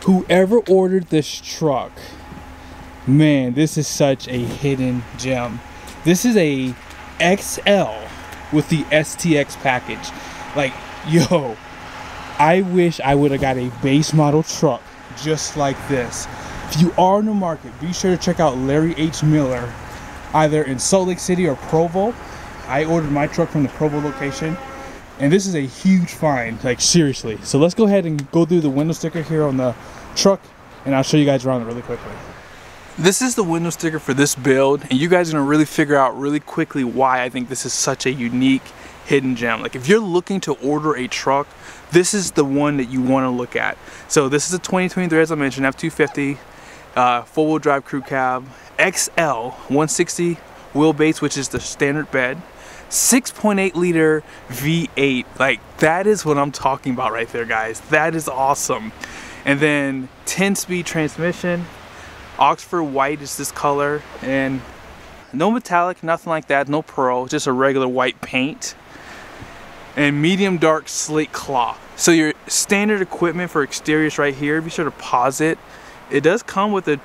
Whoever ordered this truck, man, this is such a hidden gem. This is a XL with the STX package. Like, yo, I wish I would have got a base model truck just like this. If you are in the market, be sure to check out Larry H. Miller, either in Salt Lake City or Provo. I ordered my truck from the Provo location, and this is a huge find, like seriously. So let's go ahead and go through the window sticker here on the truck, and I'll show you guys around it really quickly. This is the window sticker for this build, and you guys are gonna really figure out really quickly why I think this is such a unique hidden gem. Like, if you're looking to order a truck, this is the one that you want to look at. So this is a 2023, as I mentioned, F250, four-wheel drive crew cab, XL 160 wheelbase, which is the standard bed, 6.8 liter V8. Like, that is what I'm talking about right there, guys. That is awesome. And then 10-speed transmission. Oxford white is this color, and no metallic, nothing like that, no pearl, just a regular white paint. And medium dark slate cloth. So your standard equipment for exteriors right here, be sure to pause it. It does come with a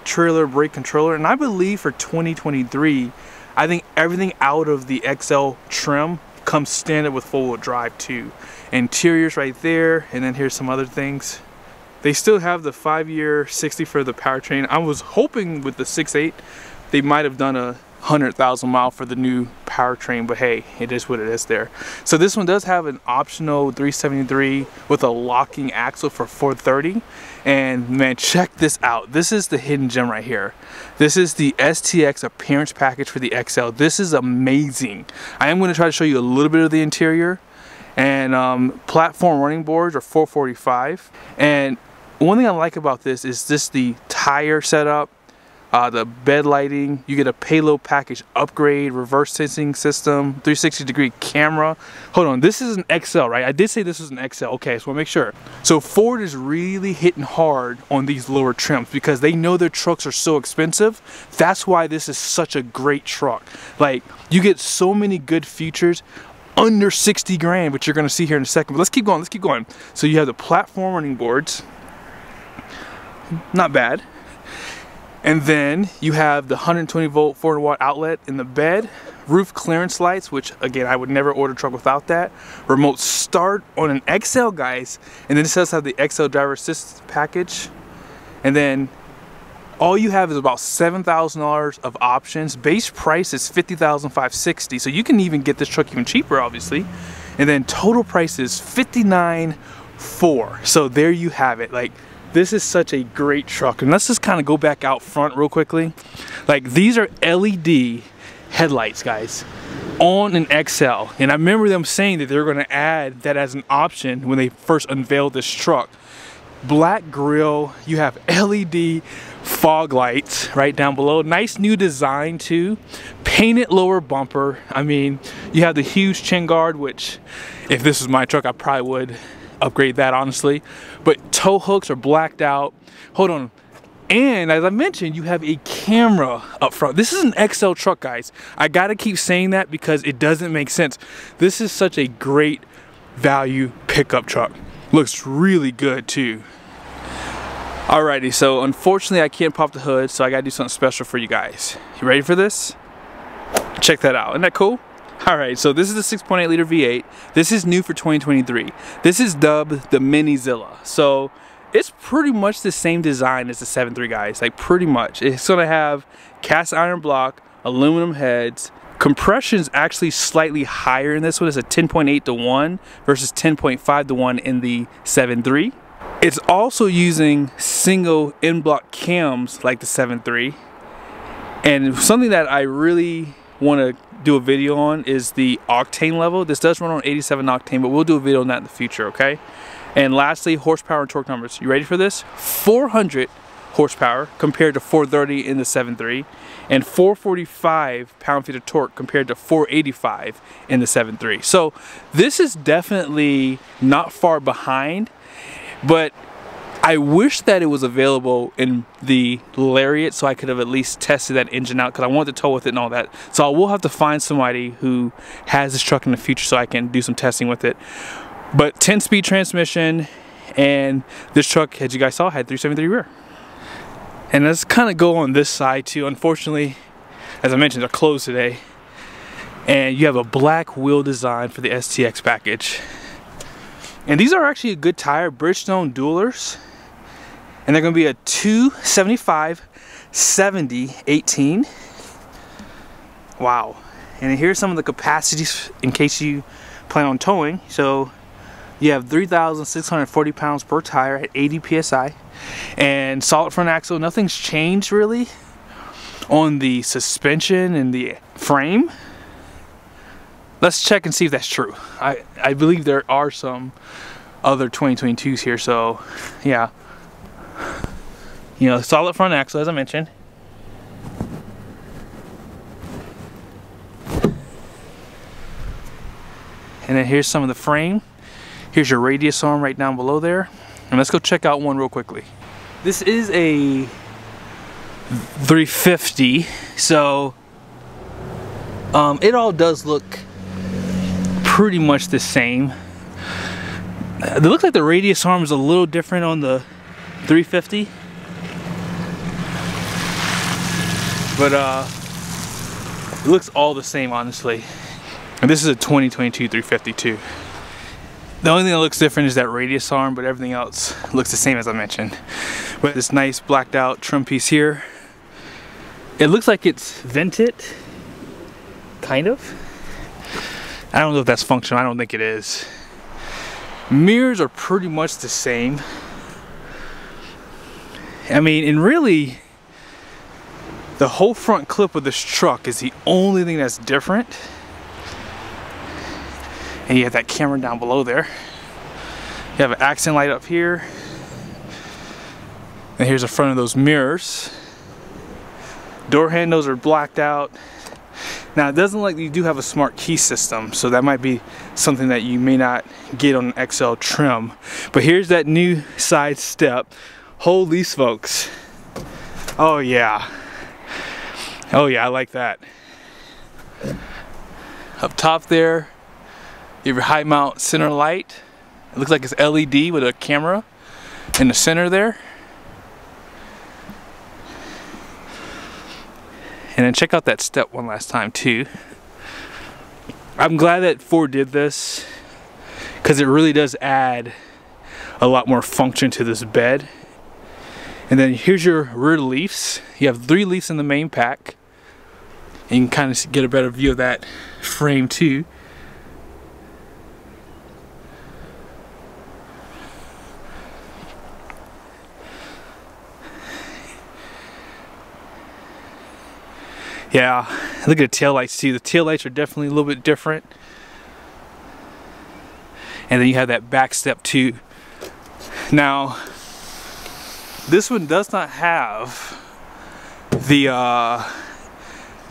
trailer brake controller, and I believe for 2023, I think everything out of the XL trim comes standard with four-wheel drive too. Interiors right there, and then here's some other things. They still have the 5-year 60 for the powertrain. I was hoping with the 6.8 they might have done a 100,000 mile for the new powertrain, but hey, it is what it is there. So this one does have an optional 373 with a locking axle for 430. And man, check this out. This is the hidden gem right here. This is the STX appearance package for the XL. This is amazing. I am going to try to show you a little bit of the interior. And platform running boards are 445. And one thing I like about this is the tire setup. The bed lighting, you get a payload package upgrade, reverse sensing system, 360-degree camera. Hold on, this is an XL, right? I did say this was an XL. Okay, so we'll make sure. So Ford is really hitting hard on these lower trims because they know their trucks are so expensive. That's why this is such a great truck. Like, you get so many good features under 60 grand, which you're gonna see here in a second. But let's keep going, let's keep going. So you have the platform running boards. Not bad. And then you have the 120 volt 400 watt outlet in the bed, roof clearance lights, which again, I would never order a truck without that. Remote start on an XL, guys. And then it does have the XL driver assist package. And then all you have is about $7,000 of options. Base price is $50,560. So you can even get this truck even cheaper, obviously. And then total price is $59,400. So there you have it. Like, this is such a great truck. And let's just kind of go back out front real quickly. Like, these are LED headlights, guys, on an XL. And I remember them saying that they were going to add that as an option when they first unveiled this truck. Black grille, you have LED fog lights right down below. Nice new design too. Painted lower bumper. I mean, you have the huge chin guard, which if this was my truck, I probably would upgrade that, honestly. But tow hooks are blacked out. Hold on. And as I mentioned, you have a camera up front. This is an XL truck, guys. I gotta keep saying that because it doesn't make sense. This is such a great value pickup truck. Looks really good too. Alrighty, so unfortunately I can't pop the hood, so I gotta do something special for you guys. You ready for this? Check that out. Isn't that cool? Alright, so this is the 6.8 liter V8. This is new for 2023. This is dubbed the Mini Zilla. So it's pretty much the same design as the 7.3, guys. Like, pretty much. It's gonna have cast iron block, aluminum heads. Compression is actually slightly higher in this one. It's a 10.8 to 1 versus 10.5 to 1 in the 7.3. It's also using single in-block cams like the 7.3. And something that I really want to do a video on is the octane level. This does run on 87 octane, but we'll do a video on that in the future, okay? And lastly, horsepower and torque numbers. You ready for this? 400 horsepower compared to 430 in the 7.3, and 445 pound-feet of torque compared to 485 in the 7.3. So this is definitely not far behind, but I wish that it was available in the Lariat so I could have at least tested that engine out, because I wanted to tow with it and all that. So I will have to find somebody who has this truck in the future so I can do some testing with it. But 10-speed transmission, And this truck, as you guys saw, had 373 rear. And let's kind of go on this side too. Unfortunately, as I mentioned, they're closed today. And you have a black wheel design for the STX package. And these are actually a good tire, Bridgestone Duelers. And they're going to be a 275/70/18. Wow. And here's some of the capacities in case you plan on towing. So you have 3,640 pounds per tire at 80 psi. And solid front axle, nothing's changed really on the suspension and the frame. Let's check and see if that's true. I believe there are some other 2022s here, so yeah. You know, solid front axle as I mentioned. And then here's some of the frame. Here's your radius arm right down below there. And let's go check out one real quickly. This is a 350, so it all does look pretty much the same. It looks like the radius arm is a little different on the 350, but it looks all the same honestly. And this is a 2022 350 too. The only thing that looks different is that radius arm, but everything else looks the same as I mentioned. With this nice blacked out trim piece here. It looks like it's vented, kind of. I don't know if that's functional, I don't think it is. Mirrors are pretty much the same. I mean, and really, the whole front clip of this truck is the only thing that's different. And you have that camera down below there. You have an accent light up here. And here's the front of those mirrors. Door handles are blacked out. Now it doesn't look like you do have a smart key system, so that might be something that you may not get on an XL trim. But here's that new side step. Holy smokes. Oh yeah. Oh yeah, I like that. Up top there, you have your high mount center light. It looks like it's LED with a camera in the center there. And then check out that step one last time too. I'm glad that Ford did this because it really does add a lot more function to this bed. And then here's your rear leafs. You have 3 leafs in the main pack. And you can kind of get a better view of that frame too. Yeah, look at the taillights too. The taillights are definitely a little bit different. And then you have that back step too. Now, this one does not have the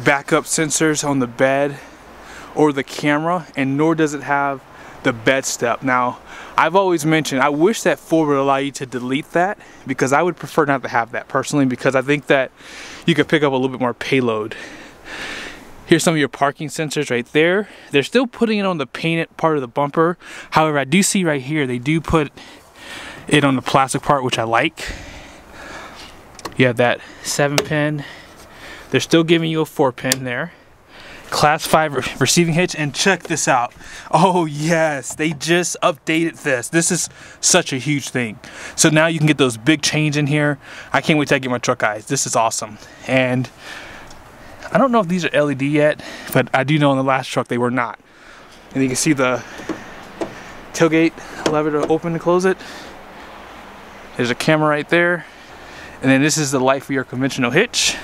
backup sensors on the bed or the camera, and nor does it have the bed step. Now, I've always mentioned I wish that Ford would allow you to delete that, because I would prefer not to have that personally, because I think that you could pick up a little bit more payload. Here's some of your parking sensors right there. They're still putting it on the painted part of the bumper. However, I do see right here they do put it on the plastic part, which I like. You have that 7-pin. They're still giving you a 4-pin there. Class 5 receiving hitch, and check this out. Oh yes, they just updated this. This is such a huge thing. So now you can get those big chains in here. I can't wait till I get my truck eyes. This is awesome. And I don't know if these are LED yet, but I do know in the last truck they were not. And you can see the tailgate lever to open and close it. There's a camera right there. And then this is the light for your conventional hitch.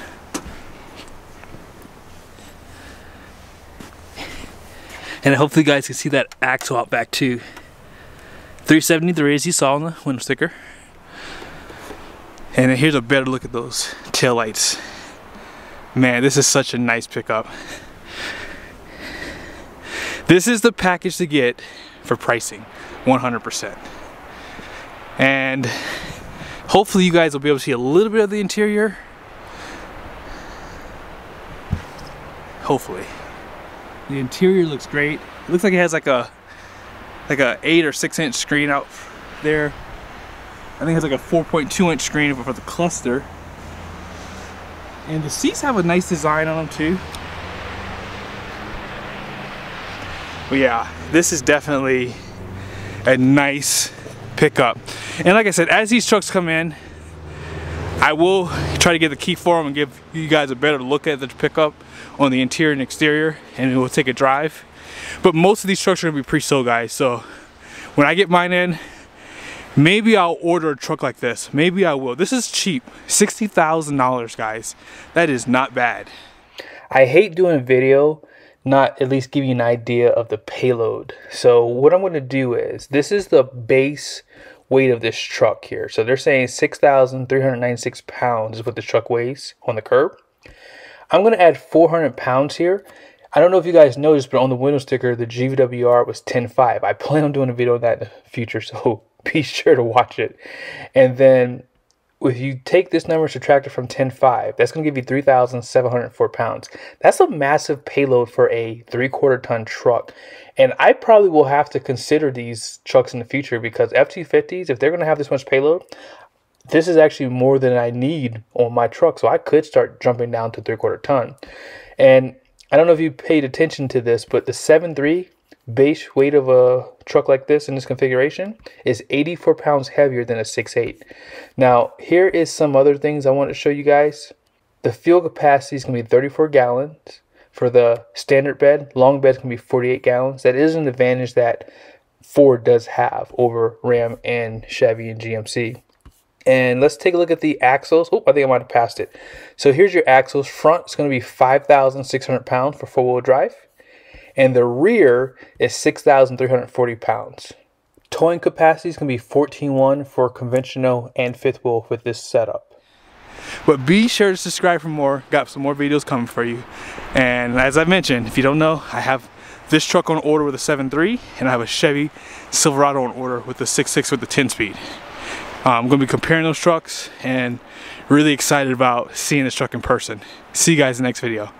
And hopefully you guys can see that axle out back too. 373 as you saw on the window sticker. And then here's a better look at those tail lights. Man, this is such a nice pickup. This is the package to get for pricing, 100%. And hopefully you guys will be able to see a little bit of the interior. Hopefully. The interior looks great. It looks like it has like a 8 or 6 inch screen out there. I think it has like a 4.2 inch screen for the cluster. And the seats have a nice design on them too. But yeah, this is definitely a nice pickup. And like I said, as these trucks come in, I will try to get the key for them and give you guys a better look at the pickup on the interior and exterior, and we'll take a drive. But most of these trucks are gonna be pre-sold, guys. So when I get mine in, maybe I'll order a truck like this. Maybe I will. This is cheap, $60,000, guys. That is not bad. I hate doing a video not at least give you an idea of the payload. So what I'm going to do is, this is the base weight of this truck here. So they're saying 6,396 pounds is what the truck weighs on the curb. I'm going to add 400 pounds here. I don't know if you guys noticed, but on the window sticker, the GVWR was 10.5. I plan on doing a video on that in the future, so be sure to watch it. And then if you take this number, subtract it from 10.5, that's going to give you 3,704 pounds. That's a massive payload for a 3/4 ton truck. And I probably will have to consider these trucks in the future, because F250s, if they're going to have this much payload, this is actually more than I need on my truck. So I could start jumping down to 3/4 ton. And I don't know if you paid attention to this, but the 7.3 base weight of a truck like this in this configuration is 84 pounds heavier than a 6.8. Now, here is some other things I want to show you guys. The fuel capacity is going to be 34 gallons for the standard bed. Long bed is going to be 48 gallons. That is an advantage that Ford does have over Ram and Chevy and GMC. And let's take a look at the axles. Oh, I think I might have passed it. So here's your axles. Front is going to be 5,600 pounds for 4-wheel drive. And the rear is 6,340 pounds. Towing capacity is going to be 14.1 for conventional and fifth wheel with this setup. But be sure to subscribe for more. Got some more videos coming for you. And as I mentioned, if you don't know, I have this truck on order with a 7.3, and I have a Chevy Silverado on order with the 6.6 with the 10-speed. I'm going to be comparing those trucks and really excited about seeing this truck in person. See you guys in the next video.